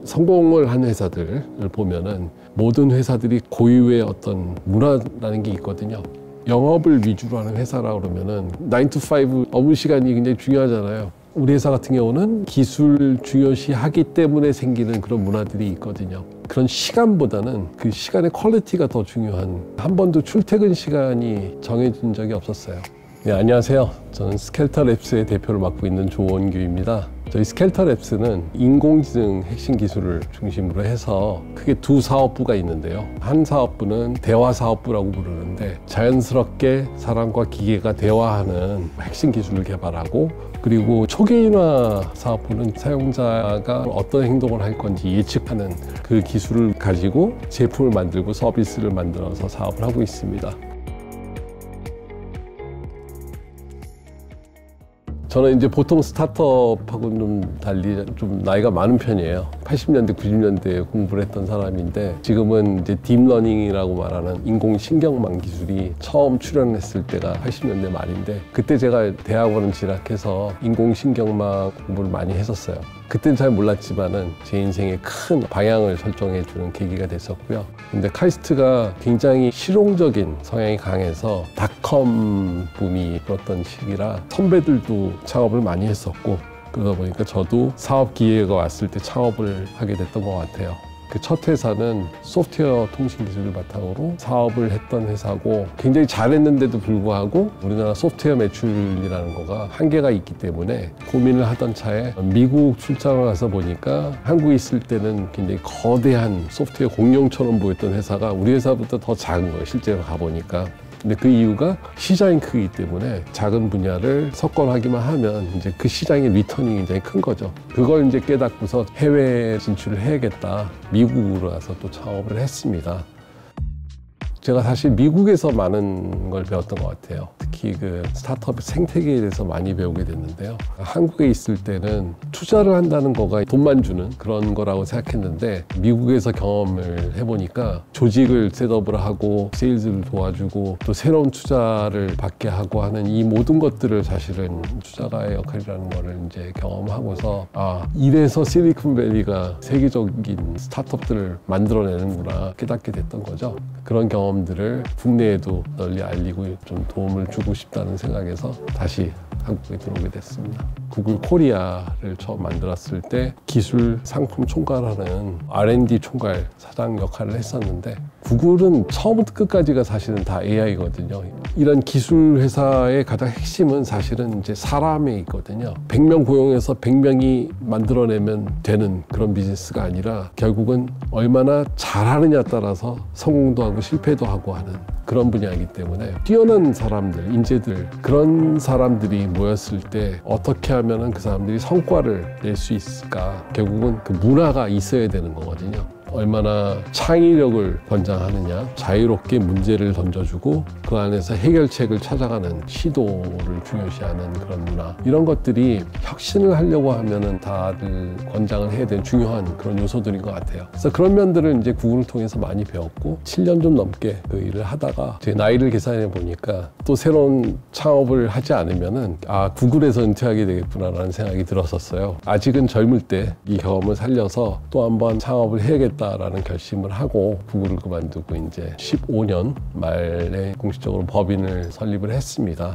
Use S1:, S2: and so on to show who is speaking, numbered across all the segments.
S1: 성공을 한 회사들을 보면은 모든 회사들이 고유의 어떤 문화라는 게 있거든요. 영업을 위주로 하는 회사라 그러면은 9 to 5 업무 시간이 굉장히 중요하잖아요. 우리 회사 같은 경우는 기술 중요시하기 때문에 생기는 그런 문화들이 있거든요. 그런 시간보다는 그 시간의 퀄리티가 더 중요한, 한 번도 출퇴근 시간이 정해진 적이 없었어요. 네, 안녕하세요. 저는 스켈터랩스의 대표를 맡고 있는 조원규입니다. 저희 스켈터랩스는 인공지능 핵심 기술을 중심으로 해서 크게 두 사업부가 있는데요. 한 사업부는 대화사업부라고 부르는데 자연스럽게 사람과 기계가 대화하는 핵심 기술을 개발하고, 그리고 초개인화 사업부는 사용자가 어떤 행동을 할 건지 예측하는 그 기술을 가지고 제품을 만들고 서비스를 만들어서 사업을 하고 있습니다. 저는 이제 보통 스타트업하고는 좀 달리 좀 나이가 많은 편이에요. 80년대, 90년대에 공부를 했던 사람인데, 지금은 이제 딥러닝이라고 말하는 인공신경망 기술이 처음 출현했을 때가 80년대 말인데, 그때 제가 대학원을 진학해서 인공신경망 공부를 많이 했었어요. 그때는 잘 몰랐지만은 제 인생에 큰 방향을 설정해 주는 계기가 됐었고요. 근데 카이스트가 굉장히 실용적인 성향이 강해서 닷컴 붐이 불었던 시기라 선배들도 창업을 많이 했었고, 그러다 보니까 저도 사업 기회가 왔을 때 창업을 하게 됐던 것 같아요. 그 첫 회사는 소프트웨어 통신 기술을 바탕으로 사업을 했던 회사고, 굉장히 잘했는데도 불구하고 우리나라 소프트웨어 매출이라는 거가 한계가 있기 때문에 고민을 하던 차에 미국 출장을 가서 보니까 한국에 있을 때는 굉장히 거대한 소프트웨어 공룡처럼 보였던 회사가 우리 회사보다 더 작은 거예요, 실제로 가보니까. 근데 그 이유가 시장이 크기 때문에 작은 분야를 석권하기만 하면 이제 그 시장의 리턴이 굉장히 큰 거죠. 그걸 이제 깨닫고서 해외 진출을 해야겠다. 미국으로 가서 또 창업을 했습니다. 제가 사실 미국에서 많은 걸 배웠던 것 같아요. 특히 그 스타트업 생태계에 대해서 많이 배우게 됐는데요. 한국에 있을 때는 투자를 한다는 거가 돈만 주는 그런 거라고 생각했는데, 미국에서 경험을 해보니까 조직을 셋업을 하고 세일즈를 도와주고 또 새로운 투자를 받게 하고 하는 이 모든 것들을 사실은 투자가의 역할이라는 거를 이제 경험하고서, 이래서 실리콘밸리가 세계적인 스타트업들을 만들어내는구나 깨닫게 됐던 거죠. 그런 경험들을 국내에도 널리 알리고 좀 도움을 주고 싶다는 생각에서 다시 한국에 들어오게 됐습니다. 구글 코리아를 처음 만들었을 때 기술 상품 총괄하는 R&D 총괄 사장 역할을 했었는데, 구글은 처음부터 끝까지가 사실은 다 AI거든요. 이런 기술 회사의 가장 핵심은 사실은 이제 사람에 있거든요. 100명 고용해서 100명이 만들어내면 되는 그런 비즈니스가 아니라 결국은 얼마나 잘하느냐에 따라서 성공도 하고 실패도 하고 하는 그런 분야이기 때문에 뛰어난 사람들, 인재들, 그런 사람들이 모였을 때 어떻게 하면은 그 사람들이 성과를 낼 수 있을까? 결국은 그 문화가 있어야 되는 거거든요. 얼마나 창의력을 권장하느냐, 자유롭게 문제를 던져주고 그 안에서 해결책을 찾아가는 시도를 중요시하는 그런 문화, 이런 것들이 혁신을 하려고 하면은 다들 권장을 해야 되는 중요한 그런 요소들인 것 같아요. 그래서 그런 면들을 이제 구글을 통해서 많이 배웠고, 7년 좀 넘게 그 일을 하다가 제 나이를 계산해 보니까 또 새로운 창업을 하지 않으면은 구글에서 은퇴하게 되겠구나라는 생각이 들었었어요. 아직은 젊을 때 이 경험을 살려서 또 한번 창업을 해야겠다라는 결심을 하고 구글을 그만두고 이제 15년 말에 공식적으로 법인을 설립을 했습니다.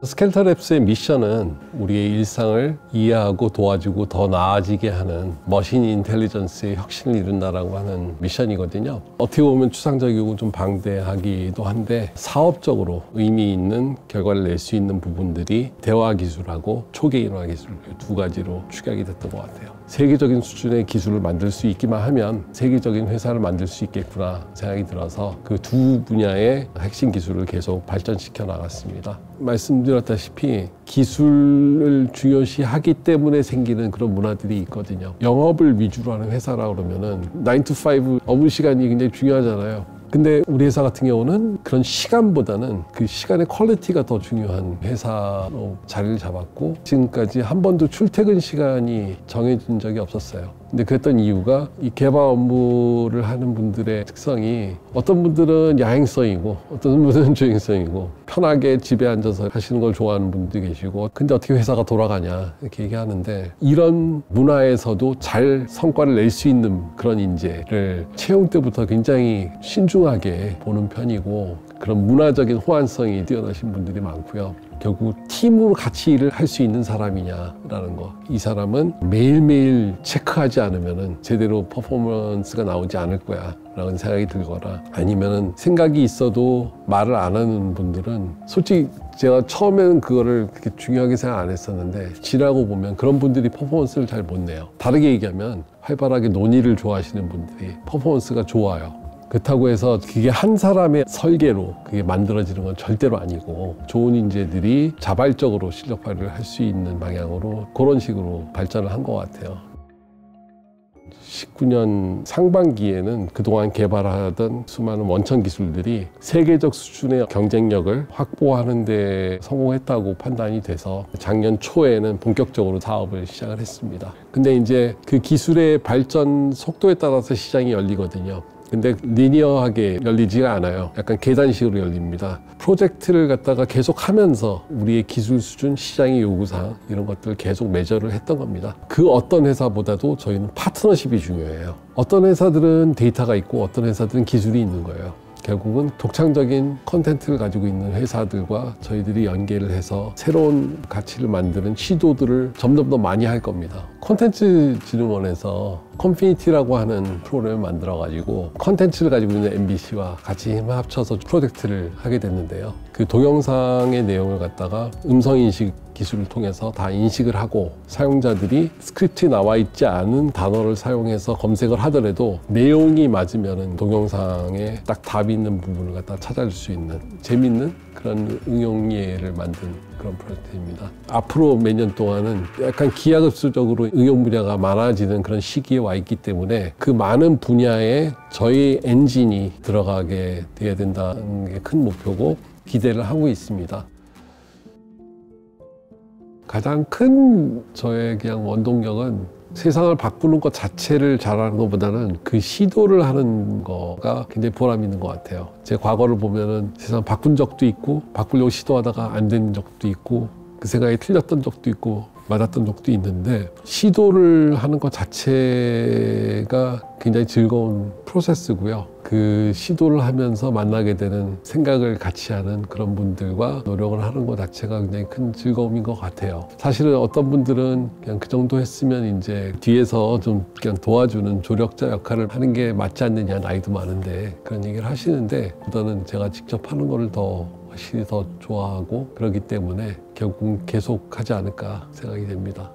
S1: 스켈터랩스의 미션은 우리의 일상을 이해하고 도와주고 더 나아지게 하는 머신 인텔리전스의 혁신을 이룬다라고 하는 미션이거든요. 어떻게 보면 추상적이고 좀 방대하기도 한데, 사업적으로 의미 있는 결과를 낼 수 있는 부분들이 대화 기술하고 초개인화 기술, 두 가지로 축약이 됐던 것 같아요. 세계적인 수준의 기술을 만들 수 있기만 하면 세계적인 회사를 만들 수 있겠구나 생각이 들어서 그 두 분야의 핵심 기술을 계속 발전시켜 나갔습니다. 말씀드렸다시피 기술을 중요시하기 때문에 생기는 그런 문화들이 있거든요. 영업을 위주로 하는 회사라 그러면은 9 to 5 업무 시간이 굉장히 중요하잖아요. 근데 우리 회사 같은 경우는 그런 시간보다는 그 시간의 퀄리티가 더 중요한 회사로 자리를 잡았고, 지금까지 한 번도 출퇴근 시간이 정해진 적이 없었어요. 근데 그랬던 이유가 이 개발 업무를 하는 분들의 특성이 어떤 분들은 야행성이고 어떤 분들은 주행성이고 편하게 집에 앉아서 하시는 걸 좋아하는 분들이 계시고 근데 어떻게 회사가 돌아가냐 이렇게 얘기하는데 이런 문화에서도 잘 성과를 낼 수 있는 그런 인재를 채용 때부터 굉장히 신중하게 보는 편이고 그런 문화적인 호환성이 뛰어나신 분들이 많고요. 결국 팀으로 같이 일을 할 수 있는 사람이냐라는 거. 이 사람은 매일매일 체크하지 않으면 제대로 퍼포먼스가 나오지 않을 거야 라는 생각이 들거나 아니면 생각이 있어도 말을 안 하는 분들은 솔직히 제가 처음에는 그거를 그렇게 중요하게 생각 안 했었는데 지나고 보면 그런 분들이 퍼포먼스를 잘 못 내요. 다르게 얘기하면 활발하게 논의를 좋아하시는 분들이 퍼포먼스가 좋아요. 그렇다고 해서 그게 한 사람의 설계로 그게 만들어지는 건 절대로 아니고 좋은 인재들이 자발적으로 실력 발휘를 할 수 있는 방향으로 그런 식으로 발전을 한 것 같아요. 19년 상반기에는 그동안 개발하던 수많은 원천 기술들이 세계적 수준의 경쟁력을 확보하는 데 성공했다고 판단이 돼서 작년 초에는 본격적으로 사업을 시작을 했습니다. 근데 이제 그 기술의 발전 속도에 따라서 시장이 열리거든요. 근데 리니어하게 열리지가 않아요. 약간 계단식으로 열립니다. 프로젝트를 갖다가 계속 하면서 우리의 기술 수준, 시장의 요구사항 이런 것들을 계속 매저를 했던 겁니다. 그 어떤 회사보다도 저희는 파트너십이 중요해요. 어떤 회사들은 데이터가 있고 어떤 회사들은 기술이 있는 거예요. 결국은 독창적인 콘텐츠를 가지고 있는 회사들과 저희들이 연계를 해서 새로운 가치를 만드는 시도들을 점점 더 많이 할 겁니다. 콘텐츠 진흥원에서 컴피니티라고 하는 프로그램을 만들어가지고 콘텐츠를 가지고 있는 MBC와 같이 힘을 합쳐서 프로젝트를 하게 됐는데요. 그 동영상의 내용을 갖다가 음성인식 기술을 통해서 다 인식을 하고 사용자들이 스크립트에 나와 있지 않은 단어를 사용해서 검색을 하더라도 내용이 맞으면 동영상에 딱 답이 있는 부분을 갖다 찾아줄 수 있는 재밌는 그런 응용 예를 만든 그런 프로젝트입니다. 앞으로 몇 년 동안은 약간 기하급수적으로 응용 분야가 많아지는 그런 시기에 와 있기 때문에 그 많은 분야에 저희 엔진이 들어가게 돼야 된다는 게 큰 목표고 기대를 하고 있습니다. 가장 큰 저의 그냥 원동력은 세상을 바꾸는 것 자체를 잘하는 것보다는 그 시도를 하는 거가 굉장히 보람 있는 것 같아요. 제 과거를 보면은 세상 바꾼 적도 있고 바꾸려고 시도하다가 안 된 적도 있고 그 생각이 틀렸던 적도 있고 맞았던 적도 있는데 시도를 하는 것 자체가 굉장히 즐거운 프로세스고요. 그 시도를 하면서 만나게 되는 생각을 같이 하는 그런 분들과 노력을 하는 것 자체가 굉장히 큰 즐거움인 것 같아요. 사실은 어떤 분들은 그냥 그 정도 했으면 이제 뒤에서 좀 그냥 도와주는 조력자 역할을 하는 게 맞지 않느냐, 나이도 많은데 그런 얘기를 하시는데 저는 제가 직접 하는 거를 훨씬 더 좋아하고 그렇기 때문에 결국 계속 하지 않을까 생각이 됩니다.